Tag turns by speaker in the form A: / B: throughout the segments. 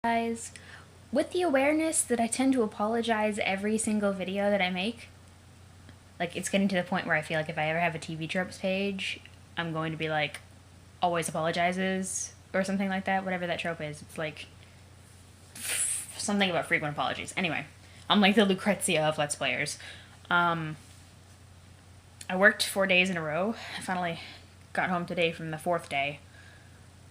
A: Guys, with the awareness that I tend to apologize every single video that I make, like, it's getting to the point where I feel like if I ever have a TV tropes page, I'm going to be like, always apologizes, or something like that, whatever that trope is. It's like, something about frequent apologies. Anyway, I'm like the Lucrezia of Let's Players. I worked 4 days in a row. I finally got home today from the 4th day.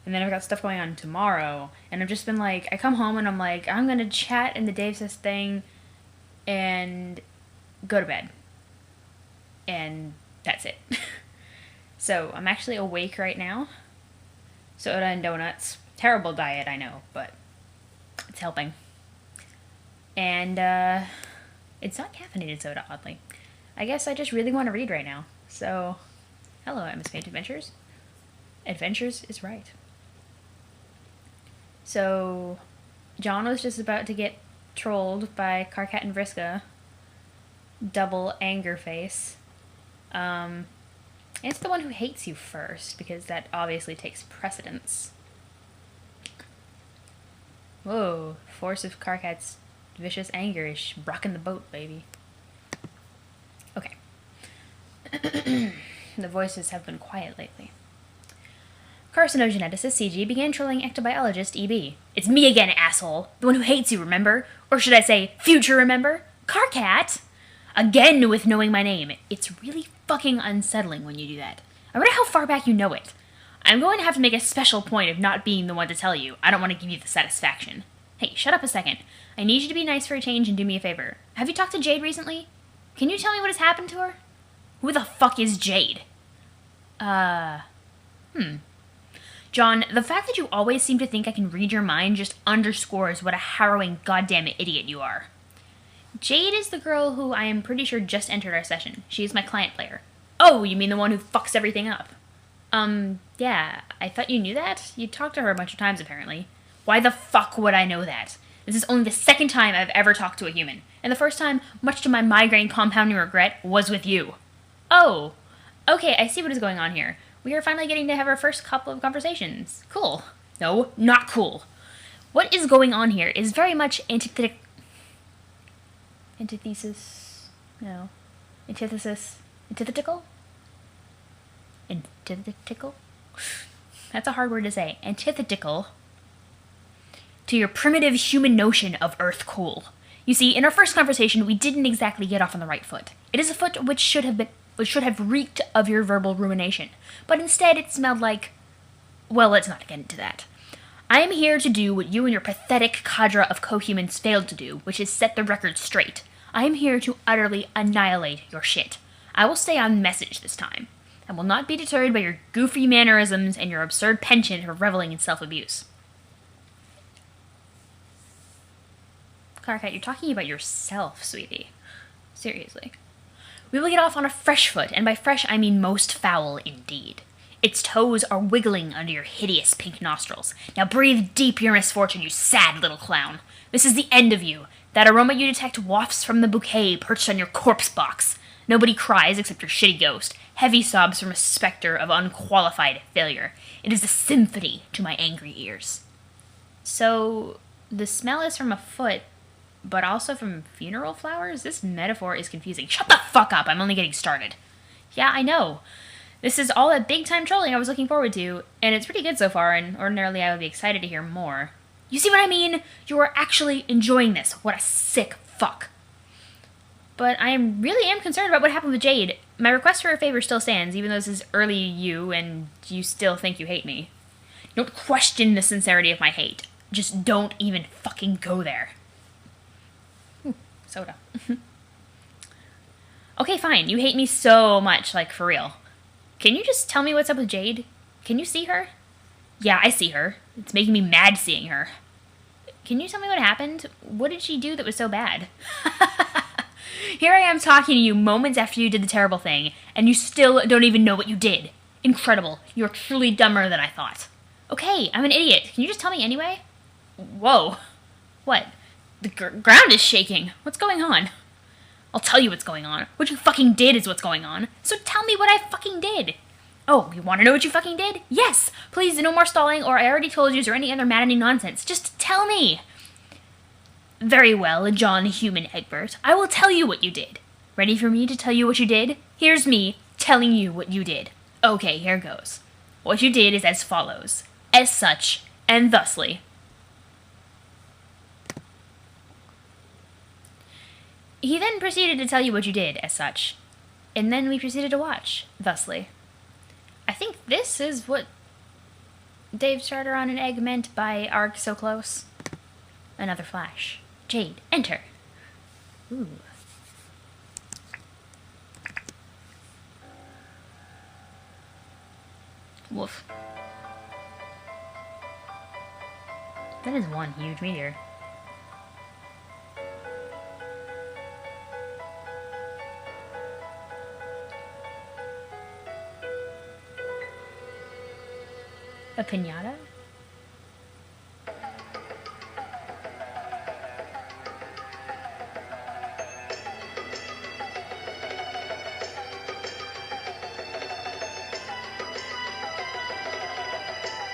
A: And then I've got stuff going on tomorrow. And I've just been like, I come home and I'm like, I'm going to chat in the Dave Says thing and go to bed. And that's it. So I'm actually awake right now. Soda and donuts. Terrible diet, I know, but it's helping. And it's not caffeinated soda, oddly. I guess I just really want to read right now. So, hello, Emma's Paint Adventures. Adventures is right. So, John was just about to get trolled by Karkat and Vriska. Double anger face. It's the one who hates you first, because that obviously takes precedence. Whoa, force of Karkat's vicious anger is rocking the boat, baby. Okay. The voices have been quiet lately. Carcinogeneticist CG began trolling ectobiologist EB. It's me again, asshole. The one who hates you, remember? Or should I say, future remember? Karkat! Again with knowing my name. It's really fucking unsettling when you do that. I wonder how far back you know it. I'm going to have to make a special point of not being the one to tell you. I don't want to give you the satisfaction. Hey, shut up a second. I need you to be nice for a change and do me a favor. Have you talked to Jade recently? Can you tell me what has happened to her? Who the fuck is Jade? John, the fact that you always seem to think I can read your mind just underscores what a harrowing goddamn idiot you are. Jade is the girl who I am pretty sure just entered our session. She is my client player. Oh, you mean the one who fucks everything up? Yeah, I thought you knew that? You talked to her a bunch of times, apparently. Why the fuck would I know that? This is only the second time I've ever talked to a human. And the first time, much to my migraine compounding regret, was with you. Oh, okay, I see what is going on here. We are finally getting to have our first couple of conversations. Cool. No, not cool. What is going on here is very much antithesis? No. Antithesis? Antithetical? Antithetical? That's a hard word to say. Antithetical to your primitive human notion of Earth cool. You see, in our first conversation, we didn't exactly get off on the right foot. It is a foot which should have reeked of your verbal rumination. But instead, it smelled like... Well, let's not get into that. I am here to do what you and your pathetic cadre of co-humans failed to do, which is set the record straight. I am here to utterly annihilate your shit. I will stay on message this time. I will not be deterred by your goofy mannerisms and your absurd penchant for reveling in self-abuse. Karkat, you're talking about yourself, sweetie. Seriously. We will get off on a fresh foot, and by fresh I mean most foul indeed. Its toes are wiggling under your hideous pink nostrils. Now breathe deep your misfortune, you sad little clown. This is the end of you. That aroma you detect wafts from the bouquet perched on your corpse box. Nobody cries except your shitty ghost. Heavy sobs from a specter of unqualified failure. It is a symphony to my angry ears. So, the smell is from a foot, but also from funeral flowers? This metaphor is confusing. Shut the fuck up, I'm only getting started. Yeah, I know. This is all that big-time trolling I was looking forward to, and it's pretty good so far, and ordinarily I would be excited to hear more. You see what I mean? You are actually enjoying this. What a sick fuck. But I really am concerned about what happened with Jade. My request for a favor still stands, even though this is early you, and you still think you hate me. Don't question the sincerity of my hate. Just don't even fucking go there. Ooh, soda. Okay, fine. You hate me so much, like, for real. Can you just tell me what's up with Jade? Can you see her? Yeah, I see her. It's making me mad seeing her. Can you tell me what happened? What did she do that was so bad? Here I am talking to you moments after you did the terrible thing, and you still don't even know what you did. Incredible. You're truly dumber than I thought. Okay, I'm an idiot. Can you just tell me anyway? Whoa. What? The ground is shaking. What's going on? I'll tell you what's going on. What you fucking did is what's going on. So tell me what I fucking did. Oh, you want to know what you fucking did? Yes! Please, no more stalling, or I already told you, or any other maddening nonsense. Just tell me! Very well, John Human Egbert. I will tell you what you did. Ready for me to tell you what you did? Here's me telling you what you did. Okay, here goes. What you did is as follows. As such, and thusly. He then proceeded to tell you what you did, as such. And then we proceeded to watch, thusly. I think this is what Dave Starter on an Egg meant by arc so close. Another flash. Jade, enter. Ooh. Woof. That is one huge meteor. A piñata?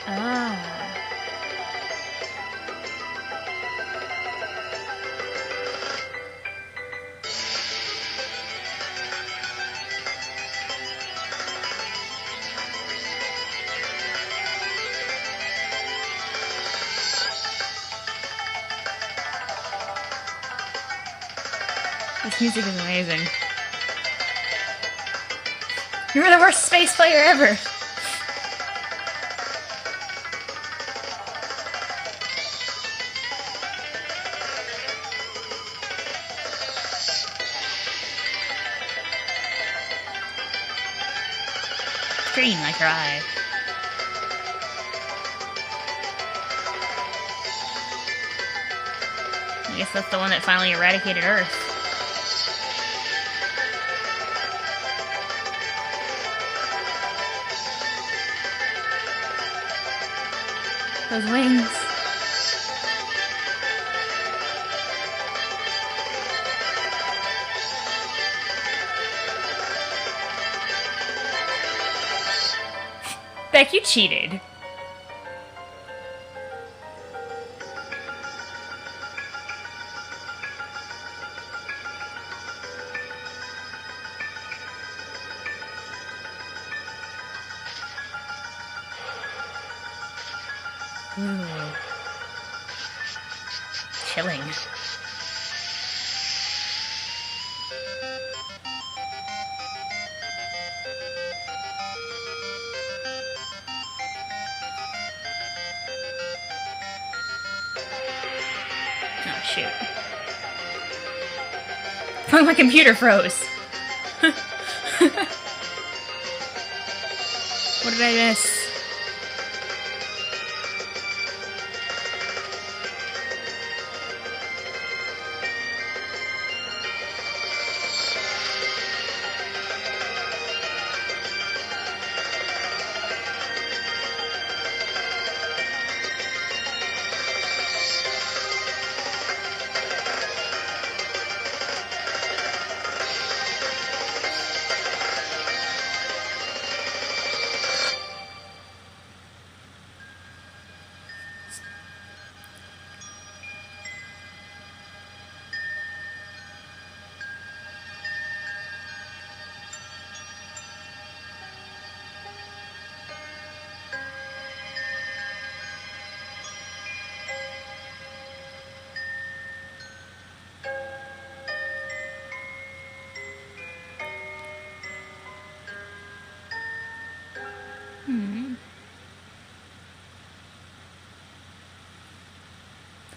A: Ah. This music is amazing. You're the worst space player ever! Green like her eye. I guess that's the one that finally eradicated Earth. Those wings. Beck, you cheated. Ooh. Chilling. Oh, shoot. Oh, my computer froze. What did I miss?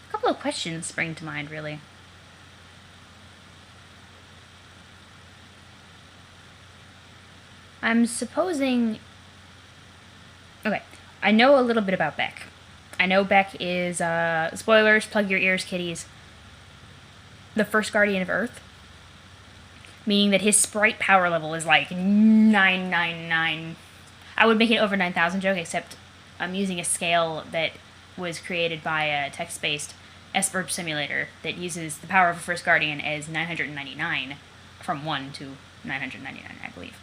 A: A couple of questions spring to mind, really. I'm supposing... Okay, I know a little bit about Beck. I know Beck is, spoilers, plug your ears, kiddies, the first guardian of Earth. Meaning that his sprite power level is like 999. I would make it over 9,000 joke, except I'm using a scale that was created by a text-based SBURB simulator that uses the power of a first guardian as 999, from 1 to 999, I believe.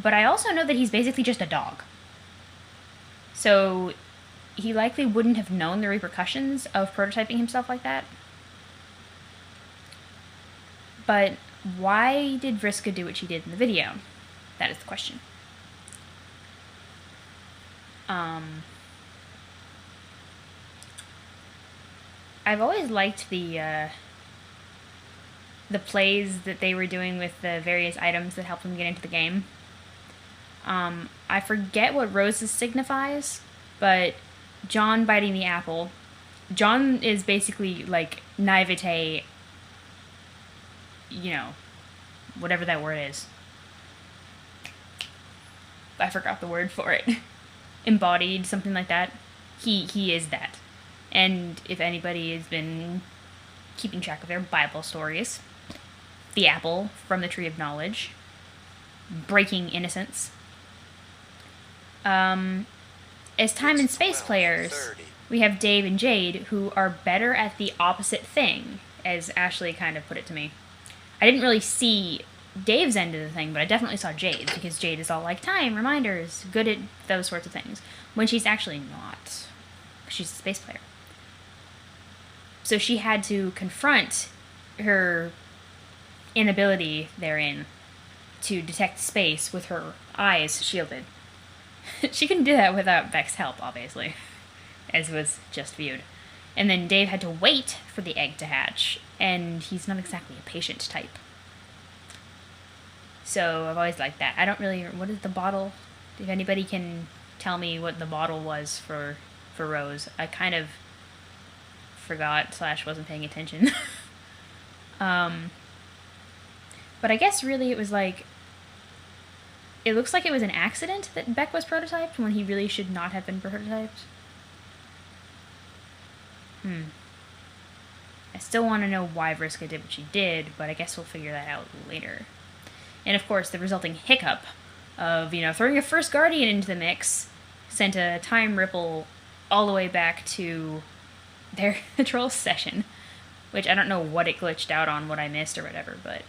A: But I also know that he's basically just a dog. So he likely wouldn't have known the repercussions of prototyping himself like that. But why did Vriska do what she did in the video? That is the question. I've always liked the plays that they were doing with the various items that help them get into the game. I forget what roses signifies, but John biting the apple. John is basically like naivete, you know, whatever that word is. I forgot the word for it. Embodied, something like that. He is that. And if anybody has been keeping track of their Bible stories, the apple from the tree of knowledge, breaking innocence. As time and space players, we have Dave and Jade, who are better at the opposite thing, as Ashley kind of put it to me. I didn't really see Dave's end of the thing, but I definitely saw Jade's, because Jade is all like, time, reminders, good at those sorts of things, when she's actually not. She's a space player. So she had to confront her inability therein to detect space with her eyes shielded. She couldn't do that without Beck's help, obviously, as was just viewed. And then Dave had to wait for the egg to hatch, and he's not exactly a patient type. So I've always liked that. I don't really... What is the bottle? If anybody can tell me what the bottle was for Rose. I kind of forgot / wasn't paying attention. But I guess really it was like... It looks like it was an accident that Beck was prototyped when he really should not have been prototyped. I still want to know why Vriska did what she did, but I guess we'll figure that out later. And of course, the resulting hiccup of, throwing your first Guardian into the mix sent a time ripple all the way back to their troll session, which I don't know what it glitched out on, what I missed or whatever, but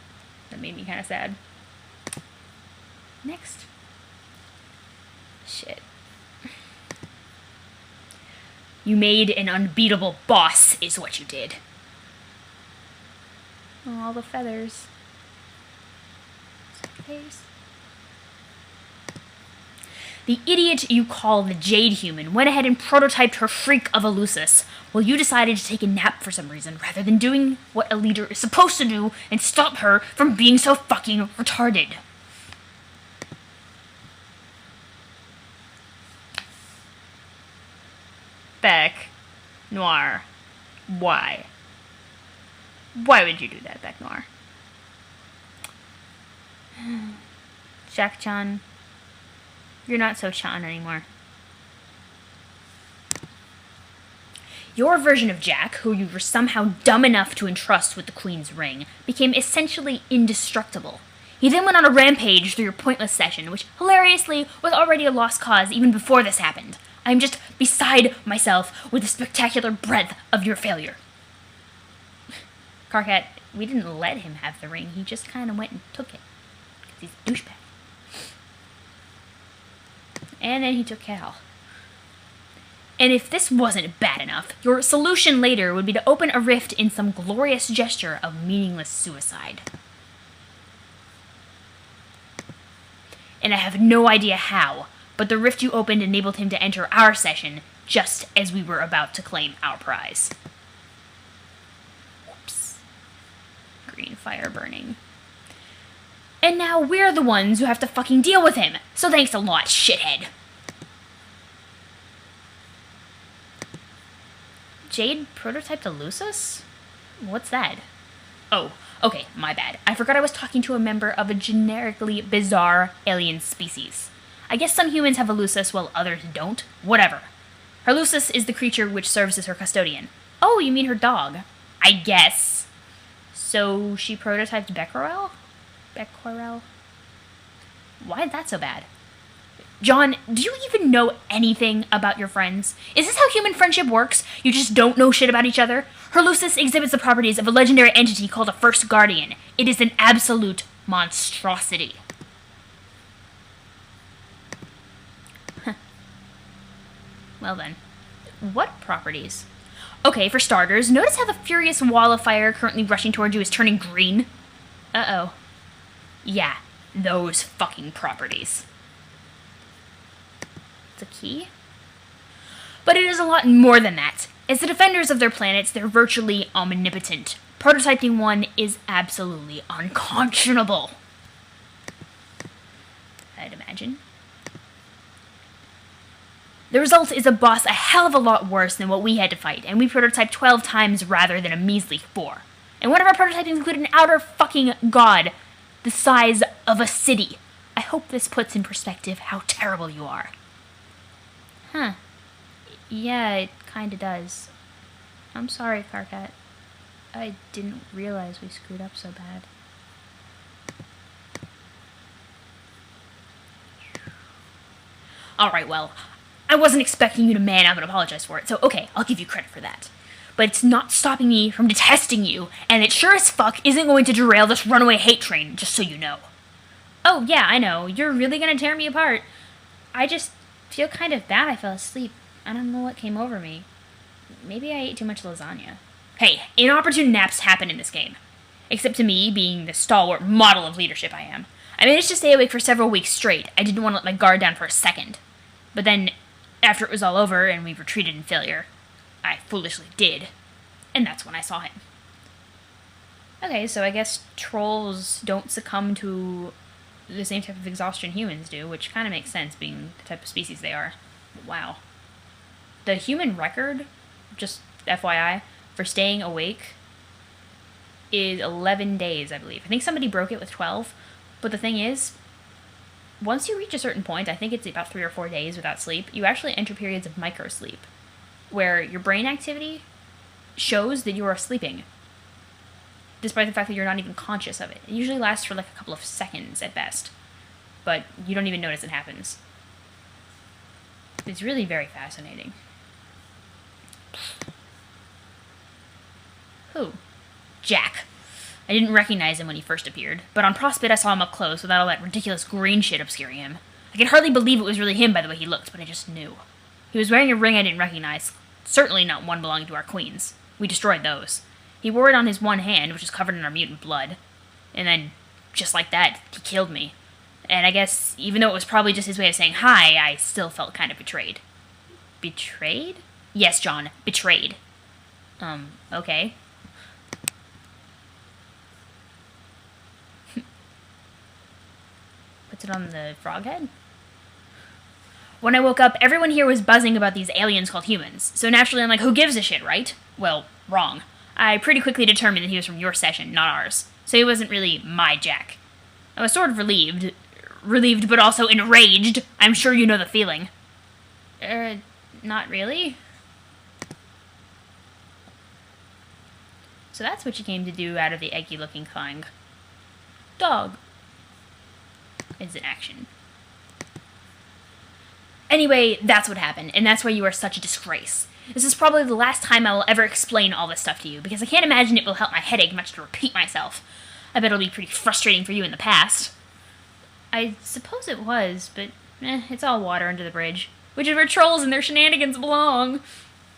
A: that made me kind of sad. Next. Shit. You made an unbeatable boss, is what you did. Oh, all the feathers. The idiot you call the Jade Human went ahead and prototyped her freak of a Lucis, while you decided to take a nap for some reason, rather than doing what a leader is supposed to do and stop her from being so fucking retarded. Beck, Noir, why? Why would you do that, Beck Noir? Jack-chan, you're not so chan anymore. Your version of Jack, who you were somehow dumb enough to entrust with the Queen's ring, became essentially indestructible. He then went on a rampage through your pointless session, which, hilariously, was already a lost cause even before this happened. I am just beside myself with the spectacular breadth of your failure. Karkat, we didn't let him have the ring, he just kind of went and took it. Because he's a douchebag. And then he took Cal. And if this wasn't bad enough, your solution later would be to open a rift in some glorious gesture of meaningless suicide. And I have no idea how, but the rift you opened enabled him to enter our session just as we were about to claim our prize. Whoops. Green fire burning. And now we're the ones who have to fucking deal with him, so thanks a lot, shithead. Jade prototyped a Lucis? What's that? Oh, okay, my bad. I forgot I was talking to a member of a generically bizarre alien species. I guess some humans have a Lucis while others don't. Whatever. Her Lucis is the creature which serves as her custodian. Oh, you mean her dog? I guess. So she prototyped Becquerel? Becquerel? Why is that so bad? John, do you even know anything about your friends? Is this how human friendship works? You just don't know shit about each other? Her Lucis exhibits the properties of a legendary entity called a First Guardian. It is an absolute monstrosity. Well then. What properties? Okay, for starters, notice how the furious wall of fire currently rushing towards you is turning green? Uh-oh. Yeah, those fucking properties. It's a key? But it is a lot more than that. As the defenders of their planets, they're virtually omnipotent. Prototyping one is absolutely unconscionable. I'd imagine. The result is a boss a hell of a lot worse than what we had to fight, and we prototyped 12 times rather than a measly 4. And one of our prototypes included an outer fucking god, the size of a city. I hope this puts in perspective how terrible you are. Huh. Yeah, it kinda does. I'm sorry, Karkat. I didn't realize we screwed up so bad. Alright, well, I wasn't expecting you to man up and apologize for it, so okay, I'll give you credit for that. But it's not stopping me from detesting you, and it sure as fuck isn't going to derail this runaway hate train, just so you know. Oh, yeah, I know. You're really gonna tear me apart. I just feel kind of bad I fell asleep. I don't know what came over me. Maybe I ate too much lasagna. Hey, inopportune naps happen in this game. Except to me, being the stalwart model of leadership I am. I managed to stay awake for several weeks straight. I didn't want to let my guard down for a second. But then, after it was all over and we retreated in failure, I foolishly did. And that's when I saw him. Okay, so I guess trolls don't succumb to the same type of exhaustion humans do, which kind of makes sense, being the type of species they are. Wow. The human record, just FYI, for staying awake is 11 days, I believe. I think somebody broke it with 12, but the thing is, once you reach a certain point, I think it's about 3 or 4 days without sleep, you actually enter periods of microsleep, where your brain activity shows that you are sleeping, despite the fact that you're not even conscious of it. It usually lasts for like a couple of seconds at best, but you don't even notice it happens. It's really very fascinating. Who? Jack. I didn't recognize him when he first appeared, but on Prospect I saw him up close without all that ridiculous green shit obscuring him. I could hardly believe it was really him by the way he looked, but I just knew. He was wearing a ring I didn't recognize, certainly not one belonging to our queens. We destroyed those. He wore it on his one hand, which was covered in our mutant blood. And then, just like that, he killed me. And I guess, even though it was probably just his way of saying hi, I still felt kind of betrayed. Betrayed? Yes, John, betrayed. Okay. Puts it on the frog head? When I woke up, everyone here was buzzing about these aliens called humans. So naturally I'm like, who gives a shit, right? Well, wrong. I pretty quickly determined that he was from your session, not ours. So he wasn't really my Jack. I was sort of relieved but also enraged. I'm sure you know the feeling. Not really. So that's what you came to do out of the eggy-looking thing. Dog. Is in action. Anyway, that's what happened, and that's why you are such a disgrace. This is probably the last time I will ever explain all this stuff to you, because I can't imagine it will help my headache much to repeat myself. I bet it'll be pretty frustrating for you in the past. I suppose it was, but it's all water under the bridge. Which is where trolls and their shenanigans belong.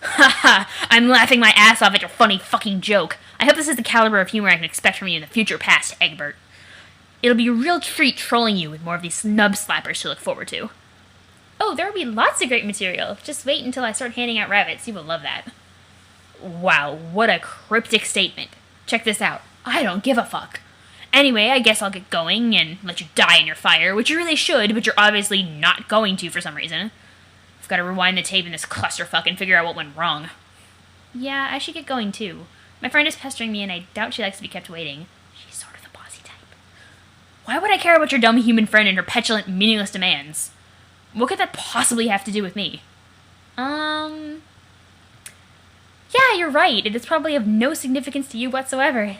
A: Haha, I'm laughing my ass off at your funny fucking joke. I hope this is the caliber of humor I can expect from you in the future past, Egbert. It'll be a real treat trolling you with more of these snub slappers to look forward to. Oh, there will be lots of great material. Just wait until I start handing out rabbits. You will love that. Wow, what a cryptic statement. Check this out. I don't give a fuck. Anyway, I guess I'll get going and let you die in your fire, which you really should, but you're obviously not going to for some reason. I've got to rewind the tape in this clusterfuck and figure out what went wrong. Yeah, I should get going too. My friend is pestering me and I doubt she likes to be kept waiting. She's sort of the bossy type. Why would I care about your dumb human friend and her petulant, meaningless demands? What could that possibly have to do with me? Yeah, you're right. It is probably of no significance to you whatsoever.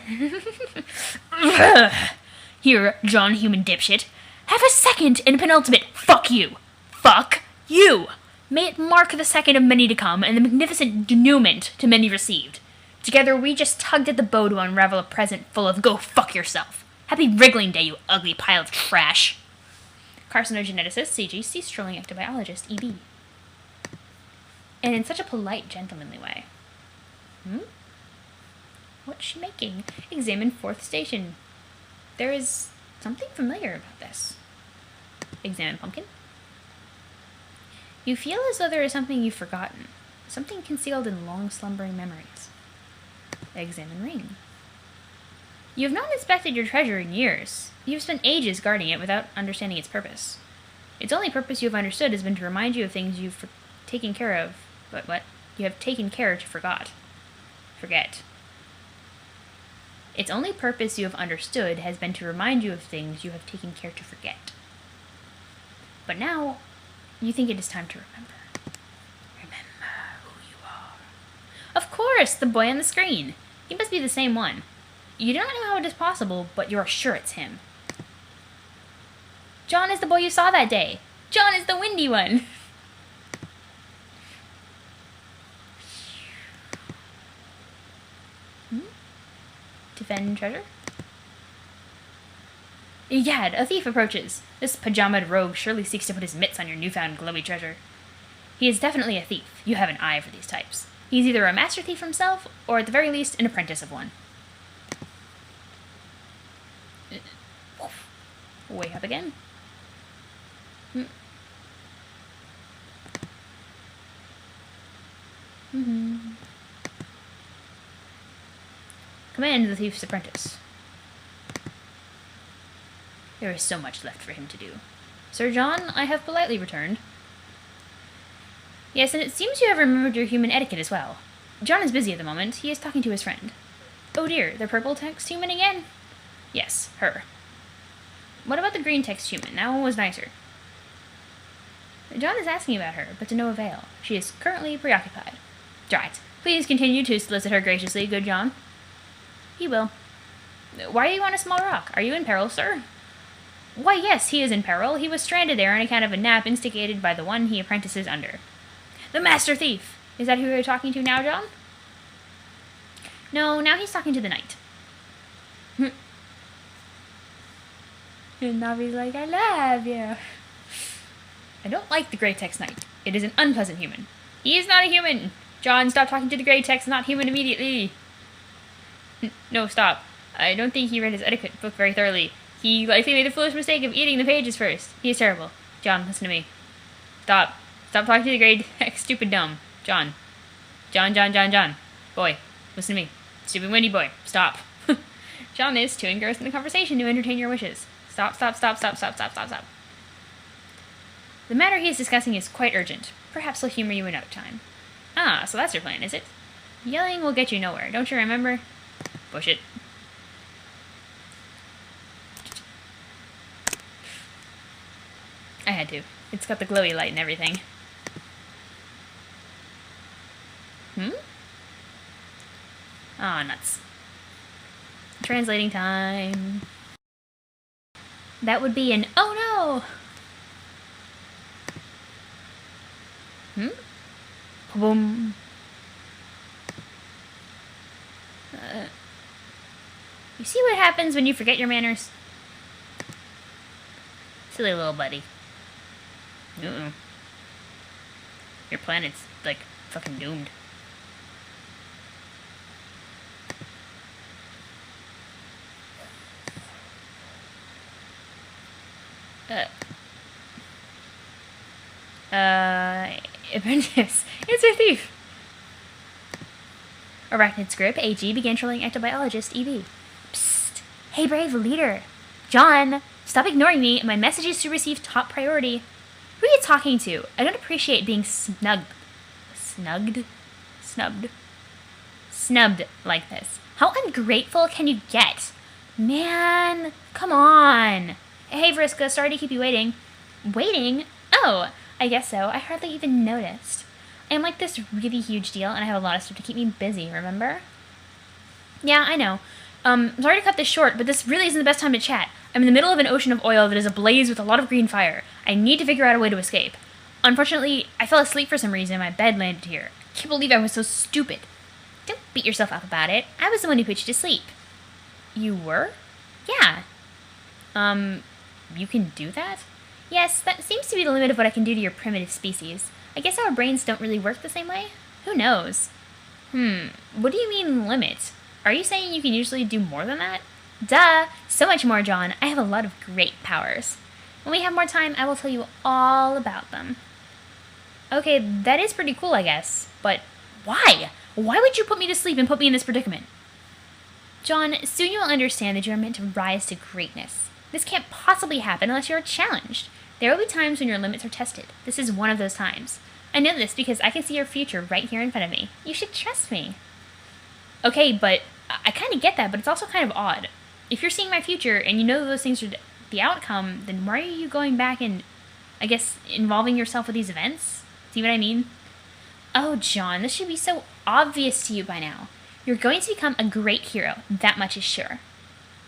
A: Here, John, human dipshit. Have a second and penultimate fuck you. Fuck you. May it mark the second of many to come and the magnificent denouement to many received. Together, we just tugged at the bow to unravel a present full of go fuck yourself. Happy wriggling day, you ugly pile of trash. Carcinogeneticist, CG, cease trolling ectobiologist, EB. and in such a polite, gentlemanly way. What's she making? Examine fourth station. There is something familiar about this. Examine pumpkin. You feel as though there is something you've forgotten. Something concealed in long slumbering memories. Examine ring. You have not inspected your treasure in years. You have spent ages guarding it without understanding its purpose. Its only purpose you have understood has been to remind you of things you've taken care of. But what? You have taken care to forget. Its only purpose you have understood has been to remind you of things you have taken care to forget. But now, you think it is time to remember. Remember who you are. Of course, the boy on the screen. He must be the same one. You do not know how it is possible, but you are sure it's him. John is the boy you saw that day. John is the windy one. Defend treasure? Egad, a thief approaches. This pajamaed rogue surely seeks to put his mitts on your newfound glowy treasure. He is definitely a thief. You have an eye for these types. He is either a master thief himself, or at the very least, an apprentice of one. Wake up again. Command the thief's apprentice. There is so much left for him to do. Sir John, I have politely returned. Yes, and it seems you have remembered your human etiquette as well. John is busy at the moment. He is talking to his friend. Oh dear, the purple text human again? Yes, her. What about the green text human? That one was nicer. John is asking about her, but to no avail. She is currently preoccupied. Right. Please continue to solicit her graciously, good John. He will. Why are you on a small rock? Are you in peril, sir? Why, yes, he is in peril. He was stranded there on account of a nap instigated by the one he apprentices under. The master thief! Is that who you're talking to now, John? No, now he's talking to the knight. And Navi's like, I love you. I don't like the Grey Text Knight. It is an unpleasant human. He is not a human! John, stop talking to the Grey Text, not human immediately! No, stop. I don't think he read his etiquette book very thoroughly. He likely made the foolish mistake of eating the pages first. He is terrible. John, listen to me. Stop. Stop talking to the Grey Text, stupid dumb. John. John. Boy, listen to me. Stupid windy boy. Stop. John is too engrossed in the conversation to entertain your wishes. Stop. The matter he is discussing is quite urgent. Perhaps he'll humor you another time. Ah, so that's your plan, is it? Yelling will get you nowhere, don't you remember? Push it. I had to. It's got the glowy light and everything. Aw, nuts. Translating time. That would be an oh no! Boom. You see what happens when you forget your manners? Silly little buddy. Your planet's, like, fucking doomed. Apprentice. It's a thief. Arachnid script, AG, began trolling ectobiologist, EV. Psst. Hey, brave leader. John, stop ignoring me. My message is to receive top priority. Who are you talking to? I don't appreciate being snubbed like this. How ungrateful can you get? Man, come on. Hey, Vriska, sorry to keep you waiting. Waiting? Oh, I guess so. I hardly even noticed. I'm like this really huge deal, and I have a lot of stuff to keep me busy, remember? Yeah, I know. Sorry to cut this short, but this really isn't the best time to chat. I'm in the middle of an ocean of oil that is ablaze with a lot of green fire. I need to figure out a way to escape. Unfortunately, I fell asleep for some reason and my bed landed here. I can't believe I was so stupid. Don't beat yourself up about it. I was the one who put you to sleep. You were? Yeah. You can do that? Yes, that seems to be the limit of what I can do to your primitive species. I guess our brains don't really work the same way? Who knows? What do you mean limit? Are you saying you can usually do more than that? Duh! So much more, John. I have a lot of great powers. When we have more time, I will tell you all about them. Okay, that is pretty cool, I guess. But why? Why would you put me to sleep and put me in this predicament? John, soon you will understand that you are meant to rise to greatness. This can't possibly happen unless you are challenged. There will be times when your limits are tested. This is one of those times. I know this because I can see your future right here in front of me. You should trust me. Okay, but I kind of get that, but it's also kind of odd. If you're seeing my future and you know those things are the outcome, then why are you going back and, I guess, involving yourself with these events? See what I mean? Oh, John, this should be so obvious to you by now. You're going to become a great hero, that much is sure.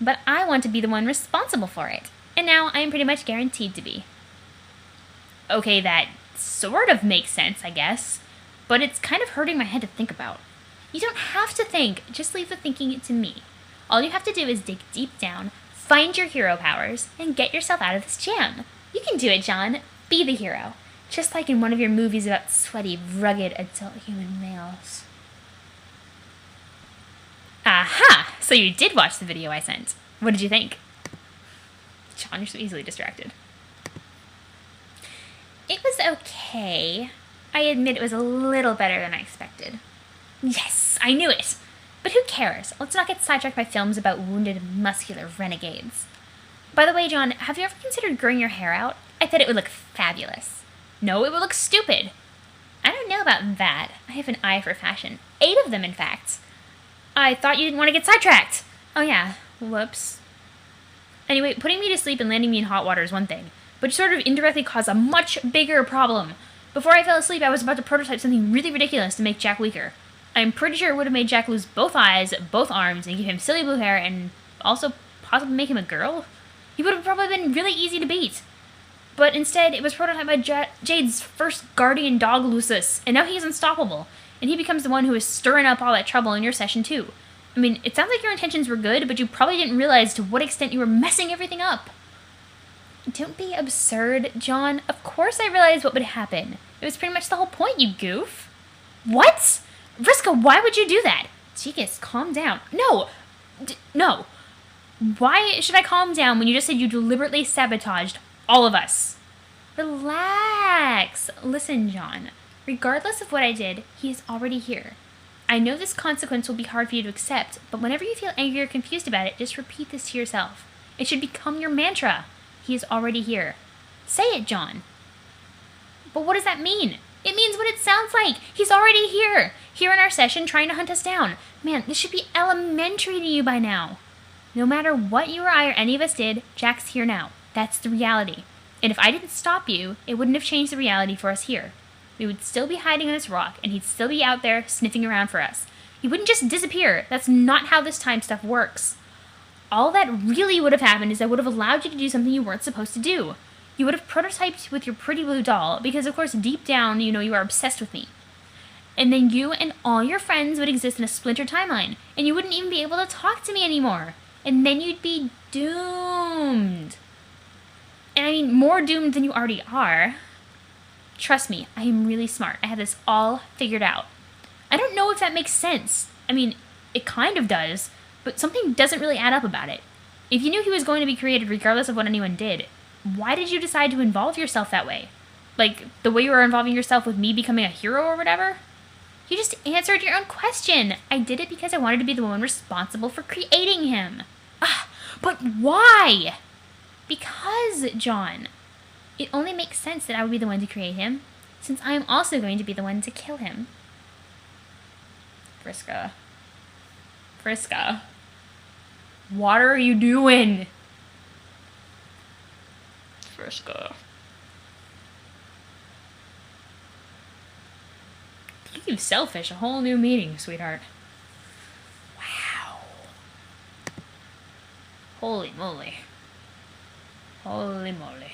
A: But I want to be the one responsible for it, and now I am pretty much guaranteed to be. Okay, that sort of makes sense, I guess, but it's kind of hurting my head to think about. You don't have to think, just leave the thinking to me. All you have to do is dig deep down, find your hero powers, and get yourself out of this jam. You can do it, John. Be the hero. Just like in one of your movies about sweaty, rugged, adult human males. Aha! So you did watch the video I sent. What did you think? John, you're so easily distracted. It was okay. I admit it was a little better than I expected. Yes, I knew it! But who cares? Let's not get sidetracked by films about wounded, muscular renegades. By the way, John, have you ever considered growing your hair out? I thought it would look fabulous. No, it would look stupid. I don't know about that. I have an eye for fashion. 8 of them, in fact. I thought you didn't want to get sidetracked. Oh yeah, whoops. Anyway, putting me to sleep and landing me in hot water is one thing, but you sort of indirectly caused a much bigger problem. Before I fell asleep, I was about to prototype something really ridiculous to make Jack weaker. I'm pretty sure it would have made Jack lose both eyes, both arms, and give him silly blue hair, and also possibly make him a girl. He would have probably been really easy to beat. But instead, it was prototyped by Jade's first guardian dog, Lucis, and now he's unstoppable, and he becomes the one who is stirring up all that trouble in your session too. I mean, it sounds like your intentions were good, but you probably didn't realize to what extent you were messing everything up. Don't be absurd, John. Of course I realized what would happen. It was pretty much the whole point, you goof. What? Vriska, why would you do that? Chikas, calm down. No! No. Why should I calm down when you just said you deliberately sabotaged all of us? Relax. Listen, John. Regardless of what I did, he is already here. I know this consequence will be hard for you to accept, but whenever you feel angry or confused about it, just repeat this to yourself. It should become your mantra. He is already here. Say it, John. But what does that mean? It means what it sounds like. He's already here. Here in our session, trying to hunt us down. Man, this should be elementary to you by now. No matter what you or I or any of us did, Jack's here now. That's the reality. And if I didn't stop you, it wouldn't have changed the reality for us here. We would still be hiding on this rock, and he'd still be out there sniffing around for us. He wouldn't just disappear. That's not how this time stuff works. All that really would have happened is I would have allowed you to do something you weren't supposed to do. You would have prototyped with your pretty blue doll, because of course deep down, you know, you are obsessed with me. And then you and all your friends would exist in a splintered timeline, and you wouldn't even be able to talk to me anymore. And then you'd be doomed. And I mean, more doomed than you already are. Trust me, I am really smart. I have this all figured out. I don't know if that makes sense. I mean, it kind of does, but something doesn't really add up about it. If you knew he was going to be created regardless of what anyone did, why did you decide to involve yourself that way? Like, the way you were involving yourself with me becoming a hero or whatever? You just answered your own question. I did it because I wanted to be the one responsible for creating him. Ah, but why? Because, John, it only makes sense that I would be the one to create him, since I am also going to be the one to kill him. Vriska. Vriska. What are you doing? Vriska. You selfish, a whole new meaning, sweetheart. Wow. Holy moly. Holy moly.